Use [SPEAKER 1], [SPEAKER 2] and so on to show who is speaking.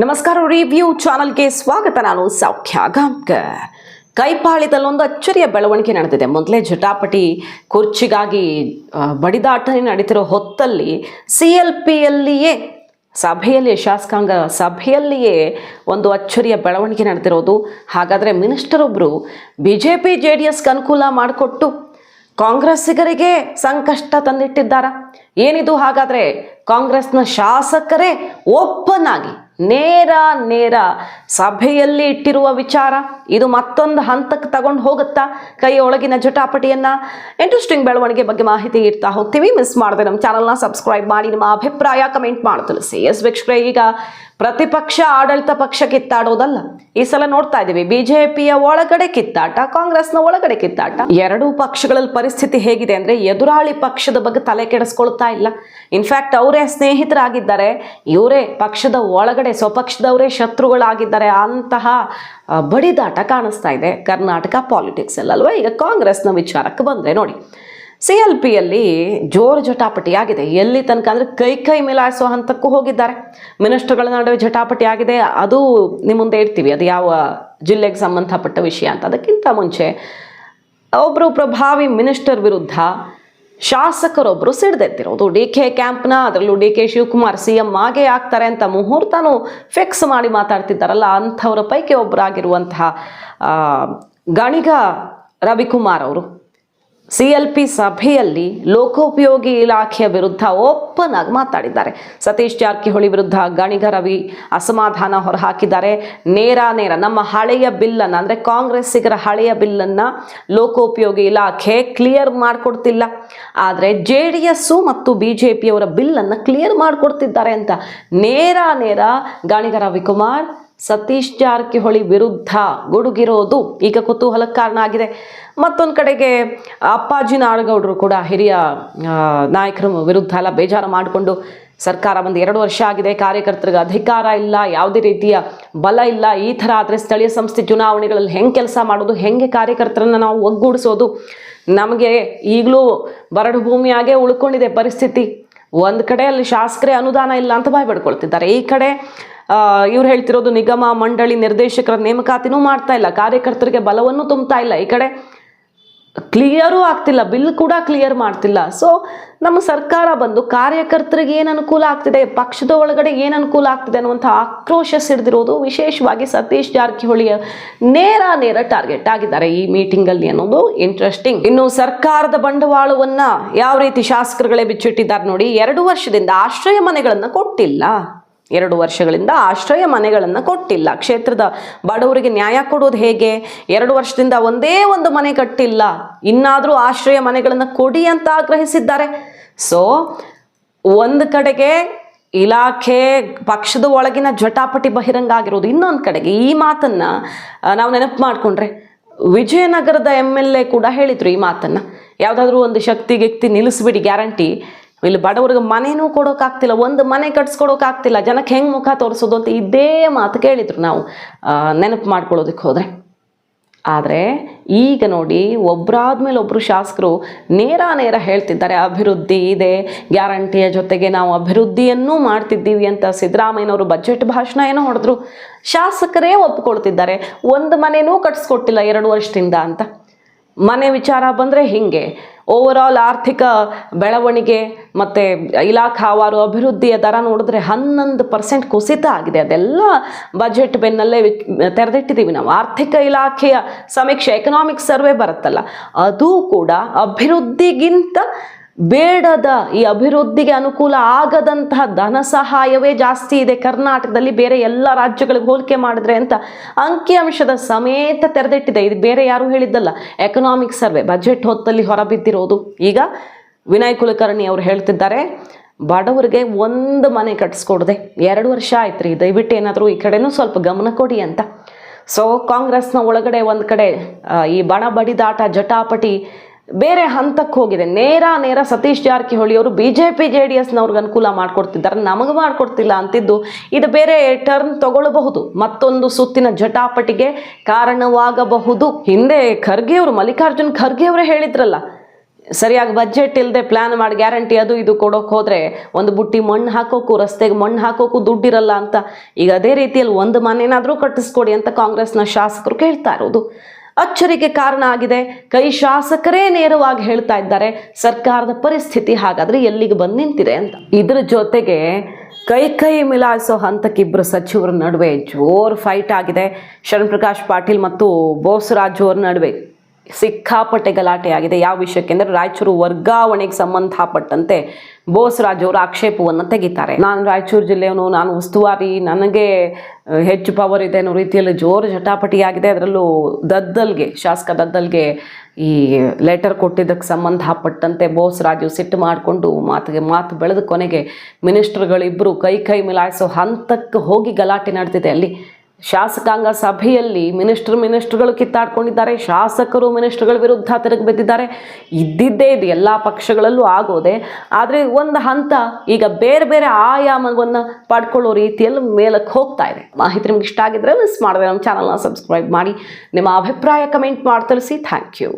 [SPEAKER 1] ನಮಸ್ಕಾರ, ರಿವ್ಯೂ ಚಾನಲ್ಗೆ ಸ್ವಾಗತ. ನಾನು ಸೌಖ್ಯ ಗಾಂವ್ಕರ್. ಕೈಪಾಳ್ಯದಲ್ಲೊಂದು ಅಚ್ಚರಿಯ ಬೆಳವಣಿಗೆ ನಡೆದಿದೆ. ಮೊದಲೇ ಜಟಾಪಟಿ ಕುರ್ಚಿಗಾಗಿ ಬಡಿದಾಟ ನಡೀತಿರೋ ಹೊತ್ತಲ್ಲಿ CLPಯಲ್ಲಿಯೇ ಸಭೆಯಲ್ಲಿ, ಶಾಸಕಾಂಗ ಸಭೆಯಲ್ಲಿಯೇ ಒಂದು ಅಚ್ಚರಿಯ ಬೆಳವಣಿಗೆ ನಡೆದಿರೋದು. ಹಾಗಾದರೆ ಮಿನಿಸ್ಟರ್ ಒಬ್ಬರು BJP JDSಗೆ ಅನುಕೂಲ ಮಾಡಿಕೊಟ್ಟು ಕಾಂಗ್ರೆಸ್ಸಿಗರಿಗೆ ಸಂಕಷ್ಟ ತಂದಿಟ್ಟಿದ್ದಾರ. ಏನಿದು ಹಾಗಾದರೆ? ಕಾಂಗ್ರೆಸ್ನ ಶಾಸಕರೇ ಓಪನ್ ಆಗಿ ನೇರ ಸಭೆಯಲ್ಲಿ ಇಟ್ಟಿರುವ ವಿಚಾರ. ಇದು ಮತ್ತೊಂದು ಹಂತಕ್ಕೆ ತಗೊಂಡು ಹೋಗುತ್ತಾ ಕೈಯೊಳಗಿನ ಜಟಾಪಟಿಯನ್ನ? ಇಂಟ್ರೆಸ್ಟಿಂಗ್ ಬೆಳವಣಿಗೆ ಬಗ್ಗೆ ಮಾಹಿತಿ ಇಡ್ತಾ ಹೋಗ್ತೀವಿ. ಮಿಸ್ ಮಾಡದೆ ನಮ್ಮ ಚಾನಲ್ನ ಸಬ್ಸ್ಕ್ರೈಬ್ ಮಾಡಿ, ನಿಮ್ಮ ಅಭಿಪ್ರಾಯ ಕಮೆಂಟ್ ಮಾಡಿ ತಿಳಿಸಿ. ಎಸ್ ವೀಕ್ಷಕರೇ, ಈಗ ಪ್ರತಿಪಕ್ಷ ಆಡಳಿತ ಪಕ್ಷ ಕಿತ್ತಾಡೋದಲ್ಲ, ಈ ಸಲ ನೋಡ್ತಾ ಇದ್ದೀವಿ BJPಯ ಒಳಗಡೆ ಕಿತ್ತಾಟ, ಕಾಂಗ್ರೆಸ್ನ ಒಳಗಡೆ ಕಿತ್ತಾಟ. ಎರಡೂ ಪಕ್ಷಗಳಲ್ಲಿ ಪರಿಸ್ಥಿತಿ ಹೇಗಿದೆ ಅಂದ್ರೆ, ಎದುರಾಳಿ ಪಕ್ಷದ ಬಗ್ಗೆ ತಲೆ ಕೆಡಿಸ್ಕೊಳ್ತಾ ಇಲ್ಲ. ಇನ್ಫ್ಯಾಕ್ಟ್ ಅವರೇ ಸ್ನೇಹಿತರಾಗಿದ್ದಾರೆ, ಇವರೇ ಪಕ್ಷದ ಒಳಗಡೆ ಸ್ವಪಕ್ಷದವರೇ ಶತ್ರುಗಳಾಗಿದ್ದಾರೆ. ಅಂತಹ ಬಡಿದಾಟ ಕಾಣಿಸ್ತಾ ಇದೆ ಕರ್ನಾಟಕ ಪಾಲಿಟಿಕ್ಸ್ ಅಲ್ವಾ. ಈಗ ಕಾಂಗ್ರೆಸ್ನ ವಿಚಾರಕ್ಕೆ ಬಂದ್ರೆ ನೋಡಿ, CLPಯಲ್ಲಿ ಜೋರು ಜಟಾಪಟಿ ಆಗಿದೆ. ಎಲ್ಲಿ ತನಕ ಅಂದರೆ ಕೈ ಮಿಲಾಯಿಸೋ ಹಂತಕ್ಕೂ ಹೋಗಿದ್ದಾರೆ. ಮಿನಿಸ್ಟರ್ಗಳ ನಡುವೆ ಜಟಾಪಟಿ ಆಗಿದೆ. ಅದು ನಿಮ್ಮ ಮುಂದೆ ಇಡ್ತೀವಿ, ಅದು ಯಾವ ಜಿಲ್ಲೆಗೆ ಸಂಬಂಧಪಟ್ಟ ವಿಷಯ ಅಂತ. ಅದಕ್ಕಿಂತ ಮುಂಚೆ ಒಬ್ಬರು ಪ್ರಭಾವಿ ಮಿನಿಸ್ಟರ್ ವಿರುದ್ಧ ಶಾಸಕರೊಬ್ಬರು ಸಿಡ್ದೆತ್ತಿರೋದು. DK ಕ್ಯಾಂಪ್ನ, ಅದರಲ್ಲೂ DK ಶಿವಕುಮಾರ್ CM ಆಗೇ ಆಗ್ತಾರೆ ಅಂತ ಮುಹೂರ್ತನೂ ಫಿಕ್ಸ್ ಮಾಡಿ ಮಾತಾಡ್ತಿದ್ದಾರಲ್ಲ, ಅಂಥವರ ಪೈಕಿ ಒಬ್ಬರಾಗಿರುವಂತಹ ಗಣಿಗ ರವಿಕುಮಾರ್ ಅವರು CLP ಸಭೆಯಲ್ಲಿ ಲೋಕೋಪಯೋಗಿ ಇಲಾಖೆಯ ವಿರುದ್ಧ ಓಪನ್ ಆಗಿ ಮಾತಾಡಿದ್ದಾರೆ. ಸತೀಶ್ ಜಾರಕಿಹೊಳಿ ವಿರುದ್ಧ ಗಣಿಗ ರವಿ ಅಸಮಾಧಾನ ಹೊರಹಾಕಿದ್ದಾರೆ. ನೇರ ನಮ್ಮ ಹಳೆಯ ಬಿಲ್ಲನ್ನು, ಅಂದರೆ ಕಾಂಗ್ರೆಸ್ಸಿಗರ ಹಳೆಯ ಬಿಲ್ಲನ್ನು ಲೋಕೋಪಯೋಗಿ ಇಲಾಖೆ ಕ್ಲಿಯರ್ ಮಾಡಿಕೊಡ್ತಿಲ್ಲ, ಆದರೆ JDS ಮತ್ತು BJPಯವರ ಬಿಲ್ಲನ್ನು ಕ್ಲಿಯರ್ ಮಾಡಿಕೊಡ್ತಿದ್ದಾರೆ ಅಂತ ನೇರ ಗಣಿಗ ರವಿಕುಮಾರ್ ಸತೀಶ್ ಜಾರಕಿಹೊಳಿ ವಿರುದ್ಧ ಗುಡುಗಿರೋದು ಈಗ ಕುತೂಹಲಕ್ಕೆ ಕಾರಣ ಆಗಿದೆ. ಮತ್ತೊಂದು ಕಡೆಗೆ ಅಪ್ಪಾಜಿ ನಾಡಗೌಡರು ಕೂಡ ಹಿರಿಯ ನಾಯಕರ ವಿರುದ್ಧ ಎಲ್ಲ ಬೇಜಾರು ಮಾಡಿಕೊಂಡು, ಸರ್ಕಾರ ಬಂದು 2 ವರ್ಷ ಆಗಿದೆ, ಕಾರ್ಯಕರ್ತರಿಗೆ ಅಧಿಕಾರ ಇಲ್ಲ, ಯಾವುದೇ ರೀತಿಯ ಬಲ ಇಲ್ಲ, ಈ ಥರ ಆದರೆ ಸ್ಥಳೀಯ ಸಂಸ್ಥೆ ಚುನಾವಣೆಗಳಲ್ಲಿ ಹೆಂಗೆ ಕೆಲಸ ಮಾಡೋದು, ಹೆಂಗೆ ಕಾರ್ಯಕರ್ತರನ್ನು ನಾವು ಒಗ್ಗೂಡಿಸೋದು, ನಮಗೆ ಈಗಲೂ ಬರಡು ಭೂಮಿಯಾಗೇ ಉಳ್ಕೊಂಡಿದೆ ಪರಿಸ್ಥಿತಿ. ಒಂದು ಕಡೆ ಅಲ್ಲಿ ಶಾಸಕರೇ ಅನುದಾನ ಇಲ್ಲ ಅಂತ ಬಾಯ್ ಪಡ್ಕೊಳ್ತಿದ್ದಾರೆ, ಈ ಕಡೆ ಇವ್ರು ಹೇಳ್ತಿರೋದು ನಿಗಮ ಮಂಡಳಿ ನಿರ್ದೇಶಕರ ನೇಮಕಾತಿನೂ ಮಾಡ್ತಾ ಇಲ್ಲ, ಕಾರ್ಯಕರ್ತರಿಗೆ ಬಲವನ್ನು ತುಂಬ್ತಾ ಇಲ್ಲ, ಈ ಕಡೆ ಕ್ಲಿಯರೂ ಆಗ್ತಿಲ್ಲ, ಬಿಲ್ ಕೂಡ ಕ್ಲಿಯರ್ ಮಾಡ್ತಿಲ್ಲ. ಸೊ ನಮ್ಮ ಸರ್ಕಾರ ಬಂದು ಕಾರ್ಯಕರ್ತರಿಗೆ ಏನು ಅನುಕೂಲ ಆಗ್ತಿದೆ, ಪಕ್ಷದ ಒಳಗಡೆ ಏನು ಅನುಕೂಲ ಆಗ್ತಿದೆ ಅನ್ನುವಂಥ ಆಕ್ರೋಶ ಸಿಡಿದಿರೋದು ವಿಶೇಷವಾಗಿ ಸತೀಶ್ ಜಾರಕಿಹೊಳಿಯ ನೇರ ಟಾರ್ಗೆಟ್ ಆಗಿದ್ದಾರೆ ಈ ಮೀಟಿಂಗಲ್ಲಿ ಅನ್ನೋದು ಇಂಟ್ರೆಸ್ಟಿಂಗ್. ಇನ್ನು ಸರ್ಕಾರದ ಬಂಡವಾಳವನ್ನ ಯಾವ ರೀತಿ ಶಾಸಕರುಗಳೇ ಬಿಚ್ಚಿಟ್ಟಿದ್ದಾರೆ ನೋಡಿ. 2 ವರ್ಷದಿಂದ ಆಶ್ರಯ ಮನೆಗಳನ್ನು ಕೊಟ್ಟಿಲ್ಲ, 2 ವರ್ಷಗಳಿಂದ ಆಶ್ರಯ ಮನೆಗಳನ್ನು ಕೊಟ್ಟಿಲ್ಲ. ಕ್ಷೇತ್ರದ ಬಡವರಿಗೆ ನ್ಯಾಯ ಕೊಡೋದು ಹೇಗೆ? 2 ವರ್ಷದಿಂದ ಒಂದೇ ಒಂದು ಮನೆ ಕಟ್ಟಿಲ್ಲ, ಇನ್ನಾದರೂ ಆಶ್ರಯ ಮನೆಗಳನ್ನು ಕೊಡಿ ಅಂತ ಆಗ್ರಹಿಸಿದ್ದಾರೆ. ಸೊ ಒಂದು ಕಡೆಗೆ ಇಲಾಖೆ ಪಕ್ಷದ ಒಳಗಿನ ಜಟಾಪಟಿ ಬಹಿರಂಗ ಆಗಿರೋದು, ಇನ್ನೊಂದು ಕಡೆಗೆ ಈ ಮಾತನ್ನ ನಾವು ನೆನಪು ಮಾಡಿಕೊಂಡ್ರೆ ವಿಜಯನಗರದ MLA ಕೂಡ ಹೇಳಿದ್ರು ಈ ಮಾತನ್ನ, ಯಾವುದಾದ್ರೂ ಒಂದು ಶಕ್ತಿ ನಿಲ್ಲಿಸ್ಬಿಡಿ, ಗ್ಯಾರಂಟಿ ಇಲ್ಲಿ ಬಡವರಿಗೆ ಮನೆನೂ ಕೊಡೋಕ್ಕಾಗ್ತಿಲ್ಲ, ಒಂದು ಮನೆ ಕಟ್ಸ್ಕೊಡೋಕ್ಕಾಗ್ತಿಲ್ಲ, ಜನಕ್ಕೆ ಹೆಂಗೆ ಮುಖ ತೋರಿಸೋದು ಅಂತ ಇದೇ ಮಾತು ಕೇಳಿದ್ರು ನಾವು ನೆನಪು ಮಾಡ್ಕೊಳ್ಳೋದಕ್ಕೆ ಹೋದರೆ. ಆದರೆ ಈಗ ನೋಡಿ, ಒಬ್ಬರಾದ್ಮೇಲೆ ಒಬ್ಬರು ಶಾಸಕರು ನೇರ ಹೇಳ್ತಿದ್ದಾರೆ, ಅಭಿವೃದ್ಧಿ ಇದೆ, ಗ್ಯಾರಂಟಿಯ ಜೊತೆಗೆ ನಾವು ಅಭಿವೃದ್ಧಿಯನ್ನೂ ಮಾಡ್ತಿದ್ದೀವಿ ಅಂತ. ಸಿದ್ದರಾಮಯ್ಯನವರು ಬಜೆಟ್ ಭಾಷಣ ಏನೋ ಹೊಡೆದ್ರು, ಶಾಸಕರೇ ಒಪ್ಕೊಳ್ತಿದ್ದಾರೆ, ಒಂದು ಮನೆನೂ ಕಟ್ಸ್ಕೊಟ್ಟಿಲ್ಲ 2 ವರ್ಷದಿಂದ ಅಂತ. ಮನೆ ವಿಚಾರ ಬಂದರೆ ಹಿಂಗೆ ಓವರಾಲ್ ಆರ್ಥಿಕ ಬೆಳವಣಿಗೆ ಮತ್ತು ಇಲಾಖಾವಾರು ಅಭಿವೃದ್ಧಿಯ ದರ ನೋಡಿದ್ರೆ 11% ಕುಸಿತ ಆಗಿದೆ. ಅದೆಲ್ಲ ಬಜೆಟ್ ಬೆನ್ನಲ್ಲೇ ತೆರೆದಿಟ್ಟಿದ್ದೀವಿ ನಾವು. ಆರ್ಥಿಕ ಇಲಾಖೆಯ ಸಮೀಕ್ಷೆ, ಎಕನಾಮಿಕ್ ಸರ್ವೆ ಬರುತ್ತಲ್ಲ, ಅದು ಕೂಡ ಅಭಿವೃದ್ಧಿಗಿಂತ ಬೇಡದ, ಈ ಅಭಿವೃದ್ಧಿಗೆ ಅನುಕೂಲ ಆಗದಂತಹ ಧನ ಸಹಾಯವೇ ಜಾಸ್ತಿ ಇದೆ ಕರ್ನಾಟಕದಲ್ಲಿ ಬೇರೆ ಎಲ್ಲ ರಾಜ್ಯಗಳಿಗೆ ಹೋಲಿಕೆ ಮಾಡಿದ್ರೆ ಅಂತ ಅಂಕಿಅಂಶದ ಸಮೇತ ತೆರೆದಿಟ್ಟಿದೆ. ಇದು ಬೇರೆ ಯಾರು ಹೇಳಿದ್ದಲ್ಲ, ಎಕನಾಮಿಕ್ ಸರ್ವೆ ಬಜೆಟ್ ಹೊತ್ತಲ್ಲಿ ಹೊರಬಿದ್ದಿರೋದು. ಈಗ ವಿನಯ್ ಕುಲಕರ್ಣಿ ಅವರು ಹೇಳ್ತಿದ್ದಾರೆ, ಬಡವರಿಗೆ ಒಂದು ಮನೆ ಕಟ್ಸ್ಕೊಡದೆ 2 ವರ್ಷ ಆಯ್ತು ರೀ, ದಯವಿಟ್ಟು ಏನಾದರೂ ಈ ಕಡೆನೂ ಸ್ವಲ್ಪ ಗಮನ ಕೊಡಿ ಅಂತ. ಸೊ ಕಾಂಗ್ರೆಸ್ನ ಒಳಗಡೆ ಒಂದು ಕಡೆ ಈ ಬಣ ಬಡಿದಾಟ ಜಟಾಪಟಿ ಬೇರೆ ಹಂತಕ್ಕೆ ಹೋಗಿದೆ. ನೇರ ಸತೀಶ್ ಜಾರಕಿಹೊಳಿ ಅವರು BJP JDSನವ್ರಿಗೆ ಅನುಕೂಲ ಮಾಡಿಕೊಡ್ತಿದ್ದಾರೆ, ನಮಗೆ ಮಾಡಿಕೊಡ್ತಿಲ್ಲ ಅಂತಿದ್ದು ಇದು ಬೇರೆ ಟರ್ನ್ ತಗೊಳ್ಳಬಹುದು, ಮತ್ತೊಂದು ಸುತ್ತಿನ ಜಟಾಪಟಿಗೆ ಕಾರಣವಾಗಬಹುದು. ಹಿಂದೆ ಖರ್ಗೆ ಅವರು, ಮಲ್ಲಿಕಾರ್ಜುನ್ ಖರ್ಗೆ ಅವರೇ ಹೇಳಿದ್ರಲ್ಲ, ಸರಿಯಾಗಿ ಬಜೆಟ್ ಇಲ್ಲದೆ ಪ್ಲಾನ್ ಮಾಡಿ ಗ್ಯಾರಂಟಿ ಅದು ಇದು ಕೊಡೋಕೆ ಹೋದರೆ ಒಂದು ಬುಟ್ಟಿ ಮಣ್ಣು ಹಾಕೋಕು, ರಸ್ತೆಗೆ ಮಣ್ಣು ಹಾಕೋಕು ದುಡ್ಡಿರಲ್ಲ ಅಂತ. ಈಗ ಅದೇ ರೀತಿಯಲ್ಲಿ ಒಂದು ಮನೆನಾದರೂ ಕಟ್ಟಿಸ್ಕೊಡಿ ಅಂತ ಕಾಂಗ್ರೆಸ್ನ ಶಾಸಕರು ಕೇಳ್ತಾ ಇರೋದು ಅಚ್ಚರಿಗೆ ಕಾರಣ ಆಗಿದೆ. ಕೈ ಶಾಸಕರೇ ನೇರವಾಗಿ ಹೇಳ್ತಾ ಇದ್ದಾರೆ ಸರ್ಕಾರದ ಪರಿಸ್ಥಿತಿ ಹಾಗಾದ್ರೆ ಎಲ್ಲಿಗೆ ಬಂದು ನಿಂತಿದೆ ಅಂತ. ಇದ್ರ ಜೊತೆಗೆ ಕೈ ಮಿಲಾಯಿಸೋ ಹಂತಕ್ಕೆ ಇಬ್ಬರು ಸಚಿವರ ನಡುವೆ ಜೋರು ಫೈಟ್ ಆಗಿದೆ. ಶರಣ್ ಪ್ರಕಾಶ್ ಪಾಟೀಲ್ ಮತ್ತು ಬೋಸರಾಜು ಅವ್ರ ನಡುವೆ ಸಿಕ್ಕಾಪಟ್ಟೆ ಗಲಾಟೆ ಆಗಿದೆ. ಯಾವ ವಿಷಯಕ್ಕೆ ಅಂದರೆ ರಾಯಚೂರು ವರ್ಗಾವಣೆಗೆ ಸಂಬಂಧಪಟ್ಟಂತೆ ಬೋಸರಾಜು ಅವರು ಆಕ್ಷೇಪವನ್ನು ತೆಗಿತಾರೆ. ನಾನು ರಾಯಚೂರು ಜಿಲ್ಲೆಯವನು, ನಾನು ಉಸ್ತುವಾರಿ, ನನಗೆ ಹೆಚ್ಚು ಪವರ್ ಇದೆ ಅನ್ನೋ ರೀತಿಯಲ್ಲಿ ಜೋರು ಜಟಾಪಟಿಯಾಗಿದೆ. ಅದರಲ್ಲೂ ಶಾಸಕ ದದ್ದಲ್ಗೆ ಈ ಲೆಟರ್ ಕೊಟ್ಟಿದ್ದಕ್ಕೆ ಸಂಬಂಧಪಟ್ಟಂತೆ ಬೋಸರಾಜು ಸಿಟ್ಟು ಮಾಡಿಕೊಂಡು ಮಾತು ಬೆಳೆದ ಕೊನೆಗೆ ಮಿನಿಸ್ಟರ್ಗಳಿಬ್ಬರು ಕೈ ಮಿಲಾಯಿಸೋ ಹಂತಕ್ಕೆ ಹೋಗಿ ಗಲಾಟೆ ನಡೆದಿದೆ. ಅಲ್ಲಿ ಶಾಸಕಾಂಗ ಸಭೆಯಲ್ಲಿ ಮಿನಿಸ್ಟರ್ಗಳು ಕಿತ್ತಾಡ್ಕೊಂಡಿದ್ದಾರೆ, ಶಾಸಕರು ಮಿನಿಸ್ಟರ್ಗಳ ವಿರುದ್ಧ ತಿರುಗಿ ಬಿದ್ದಿದ್ದಾರೆ. ಇದ್ದಿದ್ದೇ ಇದು ಎಲ್ಲ ಪಕ್ಷಗಳಲ್ಲೂ ಆಗೋದೆ. ಆದರೆ ಒಂದು ಹಂತ ಈಗ ಬೇರೆ ಬೇರೆ ಆಯಾಮವನ್ನು ಪಡ್ಕೊಳ್ಳೋ ರೀತಿಯಲ್ಲಿ ಮೇಲಕ್ಕೆ ಹೋಗ್ತಾ ಇದೆ. ಮಾಹಿತಿ ನಿಮ್ಗೆ ಇಷ್ಟ ಆಗಿದ್ರೆ ಮಿಸ್ ಮಾಡಿದ್ರೆ ನಮ್ಮ ಚಾನಲ್ನ ಸಬ್ಸ್ಕ್ರೈಬ್ ಮಾಡಿ, ನಿಮ್ಮ ಅಭಿಪ್ರಾಯ ಕಮೆಂಟ್ ಮಾಡಿ ತಿಳಿಸಿ. Thank you.